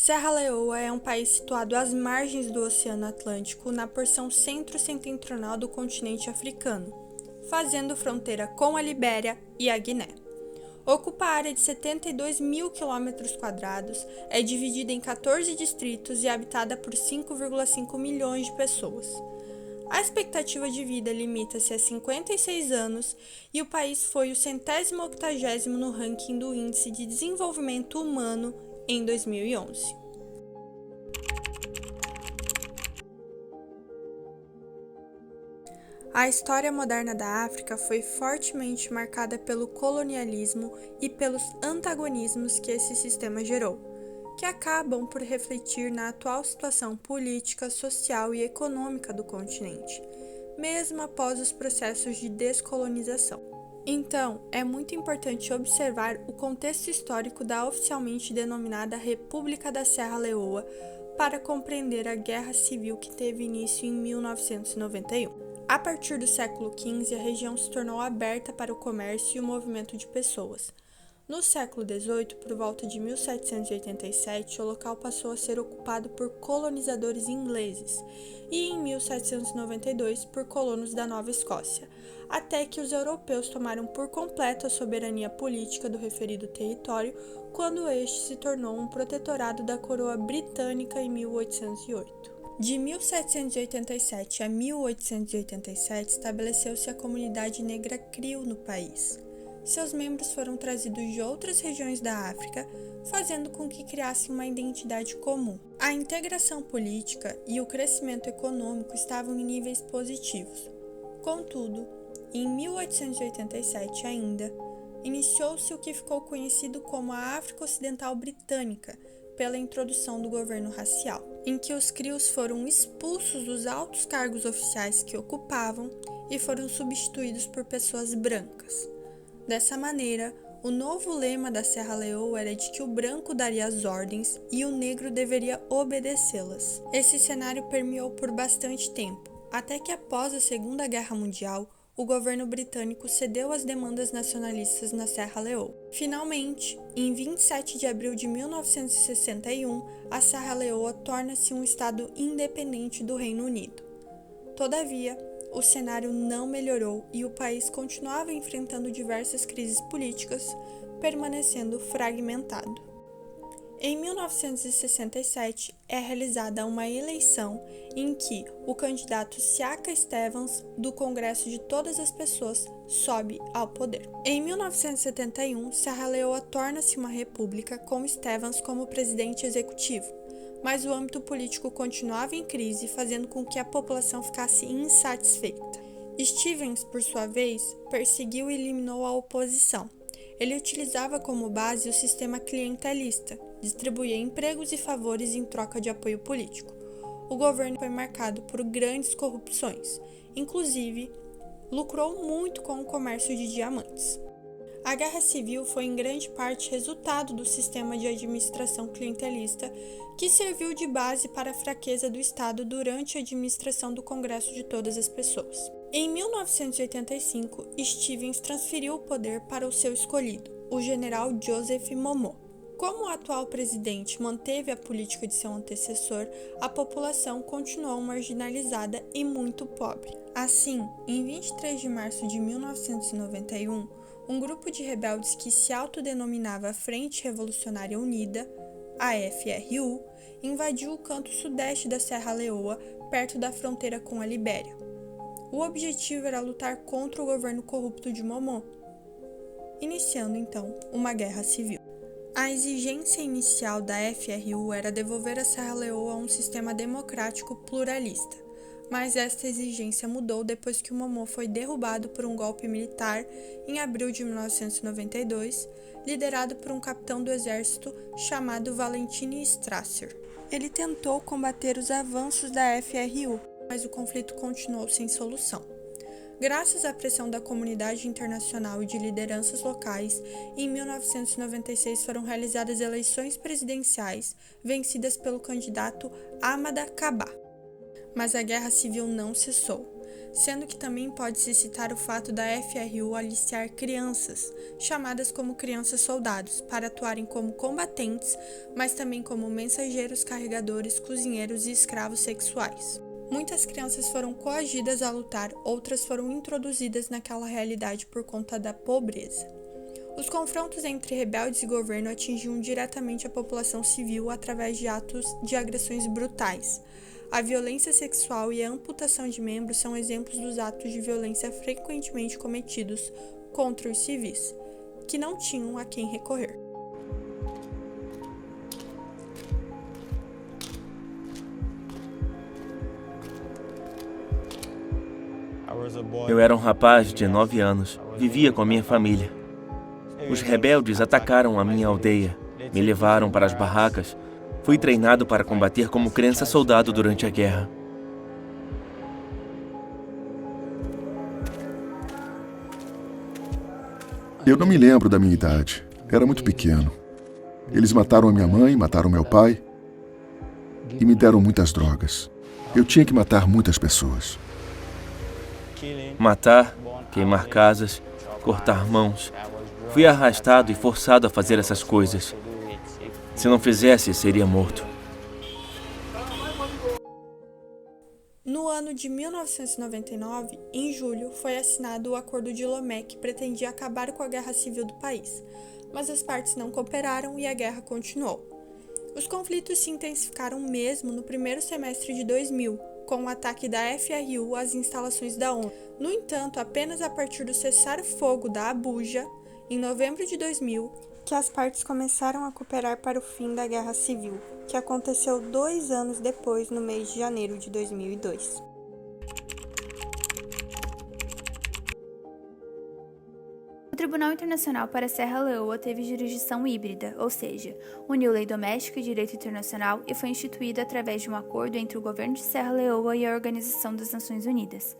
Serra Leoa é um país situado às margens do Oceano Atlântico, na porção centro-setentrional do continente africano, fazendo fronteira com a Libéria e a Guiné. Ocupa área de 72 mil km², é dividida em 14 distritos e habitada por 5,5 milhões de pessoas. A expectativa de vida limita-se a 56 anos e o país foi o 180º no ranking do Índice de Desenvolvimento Humano em 2011. A história moderna da África foi fortemente marcada pelo colonialismo e pelos antagonismos que esse sistema gerou, que acabam por refletir na atual situação política, social e econômica do continente, mesmo após os processos de descolonização. Então, é muito importante observar o contexto histórico da oficialmente denominada República da Serra Leoa para compreender a guerra civil que teve início em 1991. A partir do século XV, a região se tornou aberta para o comércio e o movimento de pessoas. No século XVIII, por volta de 1787, o local passou a ser ocupado por colonizadores ingleses e, em 1792, por colonos da Nova Escócia, até que os europeus tomaram por completo a soberania política do referido território, quando este se tornou um protetorado da coroa britânica em 1808. De 1787 a 1887, estabeleceu-se a comunidade negra Krill no país. Seus membros foram trazidos de outras regiões da África, fazendo com que criassem uma identidade comum. A integração política e o crescimento econômico estavam em níveis positivos. Contudo, em 1887 ainda, iniciou-se o que ficou conhecido como a África Ocidental Britânica, pela introdução do governo racial, em que os crios foram expulsos dos altos cargos oficiais que ocupavam e foram substituídos por pessoas brancas. Dessa maneira, o novo lema da Serra Leoa era de que o branco daria as ordens e o negro deveria obedecê-las. Esse cenário permeou por bastante tempo, até que após a Segunda Guerra Mundial, o governo britânico cedeu às demandas nacionalistas na Serra Leoa. Finalmente, em 27 de abril de 1961, a Serra Leoa torna-se um estado independente do Reino Unido. Todavia, o cenário não melhorou e o país continuava enfrentando diversas crises políticas, permanecendo fragmentado. Em 1967, é realizada uma eleição em que o candidato Siaka Stevens, do Congresso de Todas as Pessoas, sobe ao poder. Em 1971, Serra Leoa torna-se uma república com Stevens como presidente executivo, mas o âmbito político continuava em crise, fazendo com que a população ficasse insatisfeita. Stevens, por sua vez, perseguiu e eliminou a oposição. Ele utilizava como base o sistema clientelista, distribuía empregos e favores em troca de apoio político. O governo foi marcado por grandes corrupções, inclusive lucrou muito com o comércio de diamantes. A Guerra Civil foi em grande parte resultado do sistema de administração clientelista que serviu de base para a fraqueza do Estado durante a administração do Congresso de Todas as Pessoas. Em 1985, Stevens transferiu o poder para o seu escolhido, o general Joseph Momoh. Como o atual presidente manteve a política de seu antecessor, a população continuou marginalizada e muito pobre. Assim, em 23 de março de 1991, um grupo de rebeldes que se autodenominava Frente Revolucionária Unida, a FRU, invadiu o canto sudeste da Serra Leoa, perto da fronteira com a Libéria. O objetivo era lutar contra o governo corrupto de Momoh, iniciando então uma guerra civil. A exigência inicial da FRU era devolver a Serra Leoa a um sistema democrático pluralista, mas esta exigência mudou depois que o Momoh foi derrubado por um golpe militar em abril de 1992, liderado por um capitão do exército chamado Valentine Strasser. Ele tentou combater os avanços da FRU, mas o conflito continuou sem solução. Graças à pressão da comunidade internacional e de lideranças locais, em 1996 foram realizadas eleições presidenciais, vencidas pelo candidato Amada Kabah. Mas a guerra civil não cessou, sendo que também pode-se citar o fato da FRU aliciar crianças, chamadas como crianças-soldados, para atuarem como combatentes, mas também como mensageiros, carregadores, cozinheiros e escravos sexuais. Muitas crianças foram coagidas a lutar, outras foram introduzidas naquela realidade por conta da pobreza. Os confrontos entre rebeldes e governo atingiam diretamente a população civil através de atos de agressões brutais. A violência sexual e a amputação de membros são exemplos dos atos de violência frequentemente cometidos contra os civis, que não tinham a quem recorrer. Eu era um rapaz de 9 anos, vivia com a minha família. Os rebeldes atacaram a minha aldeia, me levaram para as barracas. Fui treinado para combater como criança-soldado durante a guerra. Eu não me lembro da minha idade. Era muito pequeno. Eles mataram a minha mãe, mataram meu pai e me deram muitas drogas. Eu tinha que matar muitas pessoas. Matar, queimar casas, cortar mãos. Fui arrastado e forçado a fazer essas coisas. Se não fizesse, seria morto. No ano de 1999, em julho, foi assinado o Acordo de Lomé, que pretendia acabar com a guerra civil do país, mas as partes não cooperaram e a guerra continuou. Os conflitos se intensificaram mesmo no primeiro semestre de 2000, com o ataque da FRU às instalações da ONU. No entanto, apenas a partir do cessar-fogo da Abuja, em novembro de 2000, que as partes começaram a cooperar para o fim da Guerra Civil, que aconteceu 2 anos depois, no mês de janeiro de 2002. O Tribunal Internacional para Serra Leoa teve jurisdição híbrida, ou seja, uniu lei doméstica e direito internacional e foi instituído através de um acordo entre o governo de Serra Leoa e a Organização das Nações Unidas.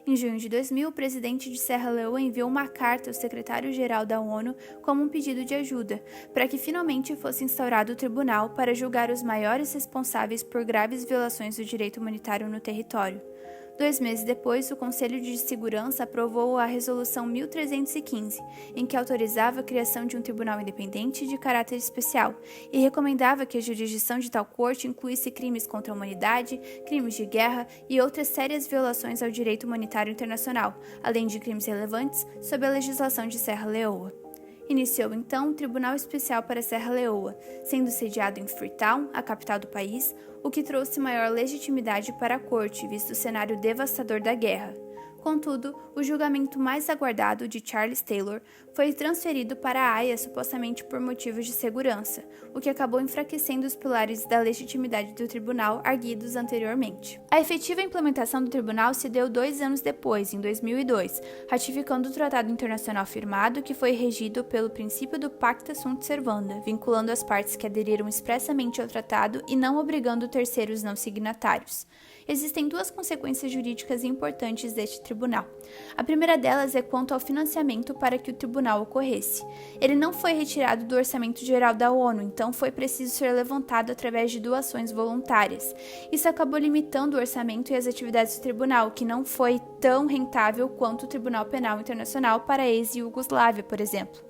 Em junho de 2000, o presidente de Serra Leoa enviou uma carta ao secretário-geral da ONU como um pedido de ajuda, para que finalmente fosse instaurado o tribunal para julgar os maiores responsáveis por graves violações do direito humanitário no território. 2 meses depois, o Conselho de Segurança aprovou a Resolução 1315, em que autorizava a criação de um tribunal independente de caráter especial e recomendava que a jurisdição de tal corte incluísse crimes contra a humanidade, crimes de guerra e outras sérias violações ao direito humanitário internacional, além de crimes relevantes sob a legislação de Serra Leoa. Iniciou então o Tribunal Especial para Serra Leoa, sendo sediado em Freetown, a capital do país, o que trouxe maior legitimidade para a corte, visto o cenário devastador da guerra. Contudo, o julgamento mais aguardado de Charles Taylor foi transferido para a Haia supostamente por motivos de segurança, o que acabou enfraquecendo os pilares da legitimidade do tribunal erguidos anteriormente. A efetiva implementação do tribunal se deu 2 anos depois, em 2002, ratificando o tratado internacional firmado que foi regido pelo princípio do Pacta Sunt Servanda, vinculando as partes que aderiram expressamente ao tratado e não obrigando terceiros não signatários. Existem 2 consequências jurídicas importantes deste tribunal. A primeira delas é quanto ao financiamento para que o tribunal ocorresse. Ele não foi retirado do orçamento geral da ONU, então foi preciso ser levantado através de doações voluntárias. Isso acabou limitando o orçamento e as atividades do tribunal, que não foi tão rentável quanto o Tribunal Penal Internacional para a ex-Iugoslávia, por exemplo.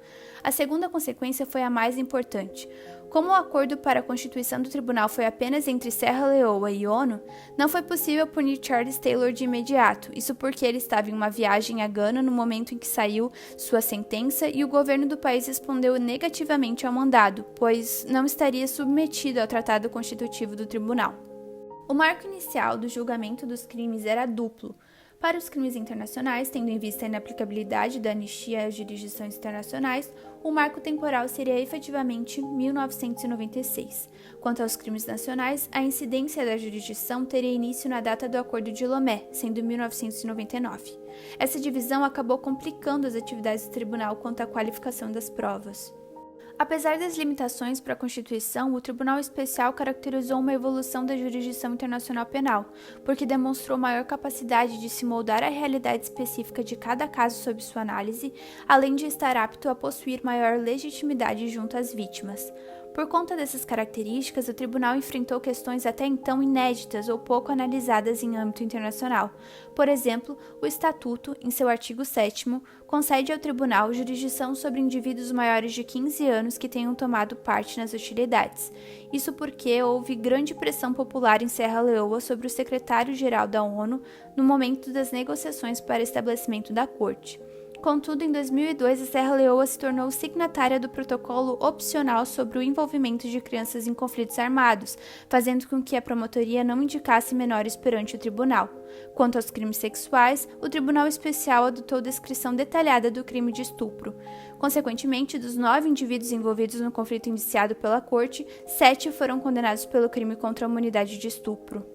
A segunda consequência foi a mais importante. Como o acordo para a constituição do tribunal foi apenas entre Serra Leoa e ONU, não foi possível punir Charles Taylor de imediato, isso porque ele estava em uma viagem a Gana no momento em que saiu sua sentença e o governo do país respondeu negativamente ao mandado, pois não estaria submetido ao tratado constitutivo do tribunal. O marco inicial do julgamento dos crimes era duplo. Para os crimes internacionais, tendo em vista a inaplicabilidade da anistia às jurisdições internacionais, o marco temporal seria efetivamente 1996. Quanto aos crimes nacionais, a incidência da jurisdição teria início na data do Acordo de Lomé, sendo 1999. Essa divisão acabou complicando as atividades do tribunal quanto à qualificação das provas. Apesar das limitações para a Constituição, o Tribunal Especial caracterizou uma evolução da jurisdição internacional penal, porque demonstrou maior capacidade de se moldar à realidade específica de cada caso sob sua análise, além de estar apto a possuir maior legitimidade junto às vítimas. Por conta dessas características, o tribunal enfrentou questões até então inéditas ou pouco analisadas em âmbito internacional. Por exemplo, o Estatuto, em seu artigo 7º, concede ao tribunal jurisdição sobre indivíduos maiores de 15 anos que tenham tomado parte nas hostilidades. Isso porque houve grande pressão popular em Serra Leoa sobre o secretário-geral da ONU no momento das negociações para estabelecimento da corte. Contudo, em 2002, a Serra Leoa se tornou signatária do protocolo opcional sobre o envolvimento de crianças em conflitos armados, fazendo com que a promotoria não indicasse menores perante o tribunal. Quanto aos crimes sexuais, o Tribunal Especial adotou descrição detalhada do crime de estupro. Consequentemente, dos 9 indivíduos envolvidos no conflito indiciado pela corte, 7 foram condenados pelo crime contra a humanidade de estupro.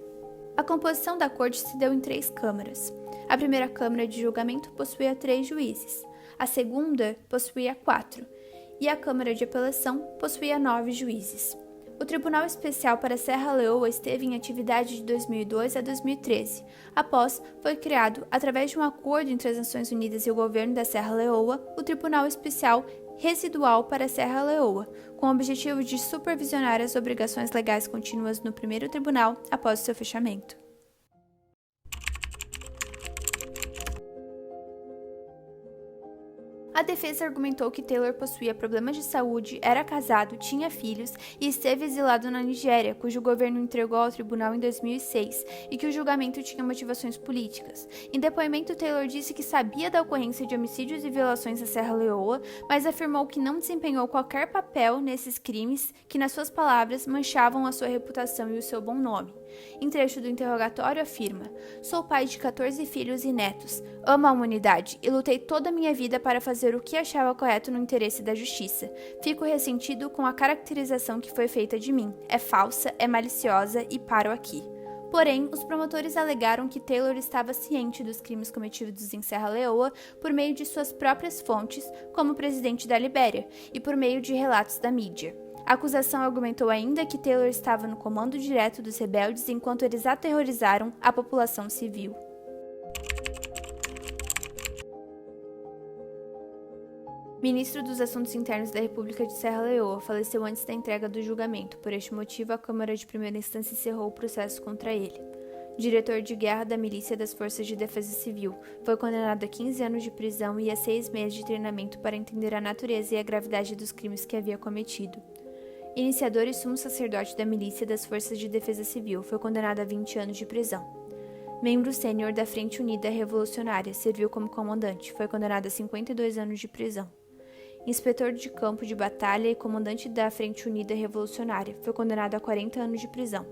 A composição da corte se deu em 3 câmaras. A primeira Câmara de Julgamento possuía 3 juízes, a segunda possuía 4, e a Câmara de Apelação possuía 9 juízes. O Tribunal Especial para Serra Leoa esteve em atividade de 2002 a 2013. Após, foi criado, através de um acordo entre as Nações Unidas e o governo da Serra Leoa, o Tribunal Especial Residual para Serra Leoa, com o objetivo de supervisionar as obrigações legais contínuas no primeiro tribunal após seu fechamento. A defesa argumentou que Taylor possuía problemas de saúde, era casado, tinha filhos e esteve exilado na Nigéria, cujo governo entregou ao tribunal em 2006, e que o julgamento tinha motivações políticas. Em depoimento, Taylor disse que sabia da ocorrência de homicídios e violações na Serra Leoa, mas afirmou que não desempenhou qualquer papel nesses crimes que, nas suas palavras, manchavam a sua reputação e o seu bom nome. Em trecho do interrogatório afirma: "Sou pai de 14 filhos e netos, amo a humanidade e lutei toda a minha vida para fazer o que achava correto no interesse da justiça. Fico ressentido com a caracterização que foi feita de mim. É falsa, é maliciosa e paro aqui." Porém, os promotores alegaram que Taylor estava ciente dos crimes cometidos em Serra Leoa por meio de suas próprias fontes, como presidente da Libéria, e por meio de relatos da mídia. A acusação argumentou ainda que Taylor estava no comando direto dos rebeldes enquanto eles aterrorizaram a população civil. Ministro dos Assuntos Internos da República de Serra Leoa faleceu antes da entrega do julgamento. Por este motivo, a Câmara de Primeira Instância encerrou o processo contra ele. Diretor de guerra da Milícia das Forças de Defesa Civil, foi condenado a 15 anos de prisão e a 6 meses de treinamento para entender a natureza e a gravidade dos crimes que havia cometido. Iniciador e sumo sacerdote da Milícia das Forças de Defesa Civil, foi condenado a 20 anos de prisão. Membro sênior da Frente Unida Revolucionária, serviu como comandante, foi condenado a 52 anos de prisão. Inspetor de campo de batalha e comandante da Frente Unida Revolucionária, foi condenado a 40 anos de prisão.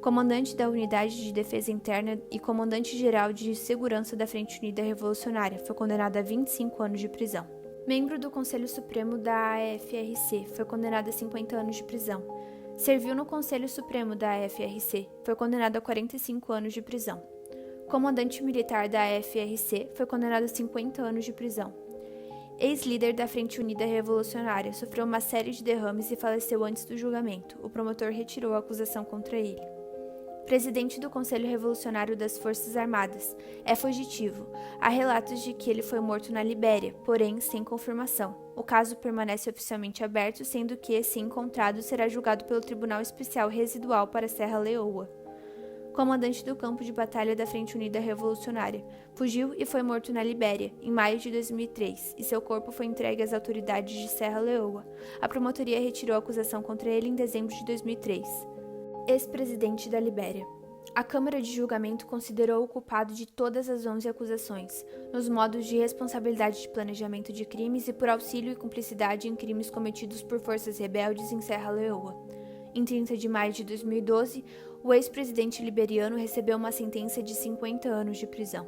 Comandante da Unidade de Defesa Interna e comandante-geral de segurança da Frente Unida Revolucionária, foi condenado a 25 anos de prisão. Membro do Conselho Supremo da AFRC, foi condenado a 50 anos de prisão. Serviu no Conselho Supremo da AFRC, foi condenado a 45 anos de prisão. Comandante militar da AFRC, foi condenado a 50 anos de prisão. Ex-líder da Frente Unida Revolucionária, sofreu uma série de derrames e faleceu antes do julgamento. O promotor retirou a acusação contra ele. Presidente do Conselho Revolucionário das Forças Armadas, é fugitivo. Há relatos de que ele foi morto na Libéria, porém sem confirmação. O caso permanece oficialmente aberto, sendo que, se encontrado, será julgado pelo Tribunal Especial Residual para Serra Leoa. Comandante do campo de batalha da Frente Unida Revolucionária, fugiu e foi morto na Libéria, em maio de 2003, e seu corpo foi entregue às autoridades de Serra Leoa. A promotoria retirou a acusação contra ele em dezembro de 2003. Ex-presidente da Libéria. A Câmara de Julgamento considerou o culpado de todas as 11 acusações, nos modos de responsabilidade de planejamento de crimes e por auxílio e cumplicidade em crimes cometidos por forças rebeldes em Serra Leoa. Em 30 de maio de 2012, o ex-presidente liberiano recebeu uma sentença de 50 anos de prisão.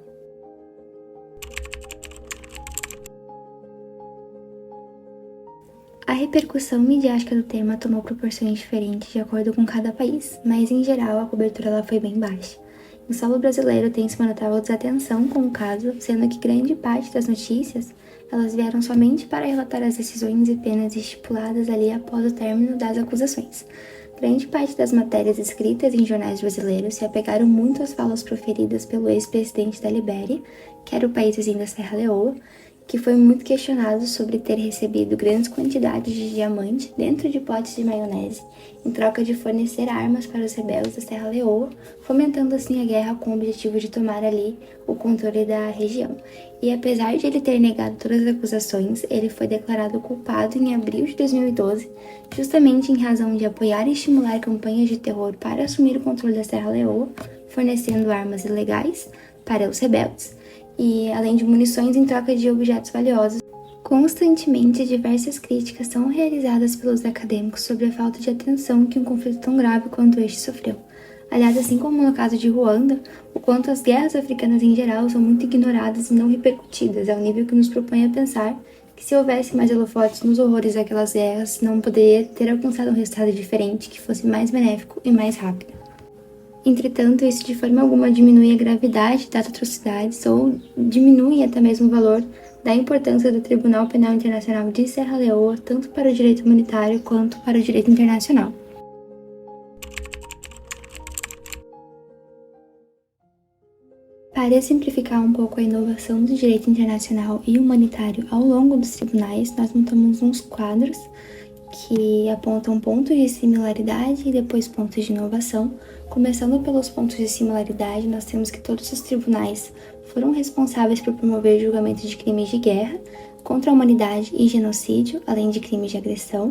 A repercussão midiática do tema tomou proporções diferentes de acordo com cada país, mas em geral a cobertura ela foi bem baixa. O solo brasileiro tem uma notável desatenção com o caso, sendo que grande parte das notícias elas vieram somente para relatar as decisões e penas estipuladas ali após o término das acusações. Grande parte das matérias escritas em jornais brasileiros se apegaram muito às falas proferidas pelo ex-presidente da Libéria, que era o país vizinho da Serra Leoa, que foi muito questionado sobre ter recebido grandes quantidades de diamante dentro de potes de maionese, em troca de fornecer armas para os rebeldes da Serra Leoa, fomentando assim a guerra com o objetivo de tomar ali o controle da região. E apesar de ele ter negado todas as acusações, ele foi declarado culpado em abril de 2012, justamente em razão de apoiar e estimular campanhas de terror para assumir o controle da Serra Leoa, fornecendo armas ilegais para os rebeldes, e além de munições em troca de objetos valiosos. Constantemente, diversas críticas são realizadas pelos acadêmicos sobre a falta de atenção que um conflito tão grave quanto este sofreu. Aliás, assim como no caso de Ruanda, o quanto as guerras africanas em geral são muito ignoradas e não repercutidas, ao nível que nos propõe a pensar que se houvesse mais holofotes nos horrores daquelas guerras, não poderia ter alcançado um resultado diferente, que fosse mais benéfico e mais rápido. Entretanto, isso de forma alguma diminui a gravidade das atrocidades ou diminui até mesmo o valor da importância do Tribunal Penal Internacional de Serra Leoa, tanto para o direito humanitário quanto para o direito internacional. Para simplificar um pouco a inovação do direito internacional e humanitário ao longo dos tribunais, nós montamos uns quadros que apontam pontos de similaridade e depois pontos de inovação. Começando pelos pontos de similaridade, nós temos que todos os tribunais foram responsáveis por promover julgamento de crimes de guerra contra a humanidade e genocídio, além de crimes de agressão,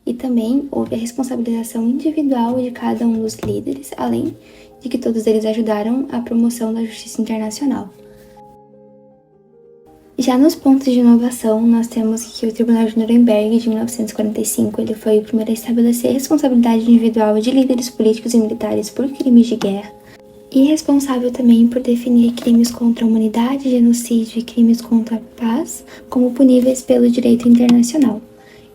e também houve a responsabilização individual de cada um dos líderes, além de que todos eles ajudaram à promoção da justiça internacional. Já nos pontos de inovação, nós temos que o Tribunal de Nuremberg, de 1945, ele foi o primeiro a estabelecer responsabilidade individual de líderes políticos e militares por crimes de guerra, e responsável também por definir crimes contra a humanidade, genocídio e crimes contra a paz como puníveis pelo direito internacional.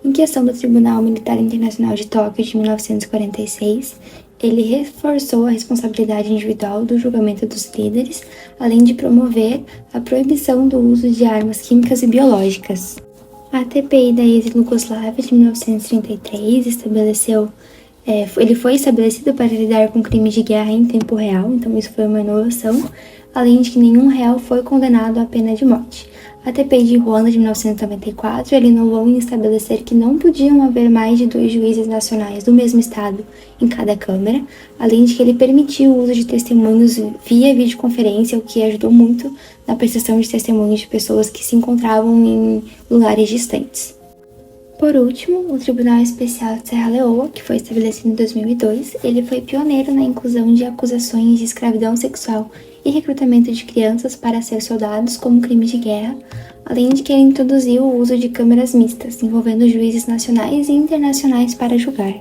Em questão do Tribunal Militar Internacional de Tóquio, de 1946, ele reforçou a responsabilidade individual do julgamento dos líderes, além de promover a proibição do uso de armas químicas e biológicas. A TPI da ex-Iugoslávia, de 1933, ele foi estabelecido para lidar com crimes de guerra em tempo real, então isso foi uma inovação, além de que nenhum réu foi condenado à pena de morte. A TPI de Ruanda, de 1994, ele inovou em estabelecer que não podiam haver mais de 2 juízes nacionais do mesmo estado em cada câmara, além de que ele permitiu o uso de testemunhos via videoconferência, o que ajudou muito na prestação de testemunhos de pessoas que se encontravam em lugares distantes. Por último, o Tribunal Especial de Serra Leoa, que foi estabelecido em 2002, ele foi pioneiro na inclusão de acusações de escravidão sexual e recrutamento de crianças para ser soldados como crime de guerra, além de que ele introduziu o uso de câmeras mistas, envolvendo juízes nacionais e internacionais para julgar.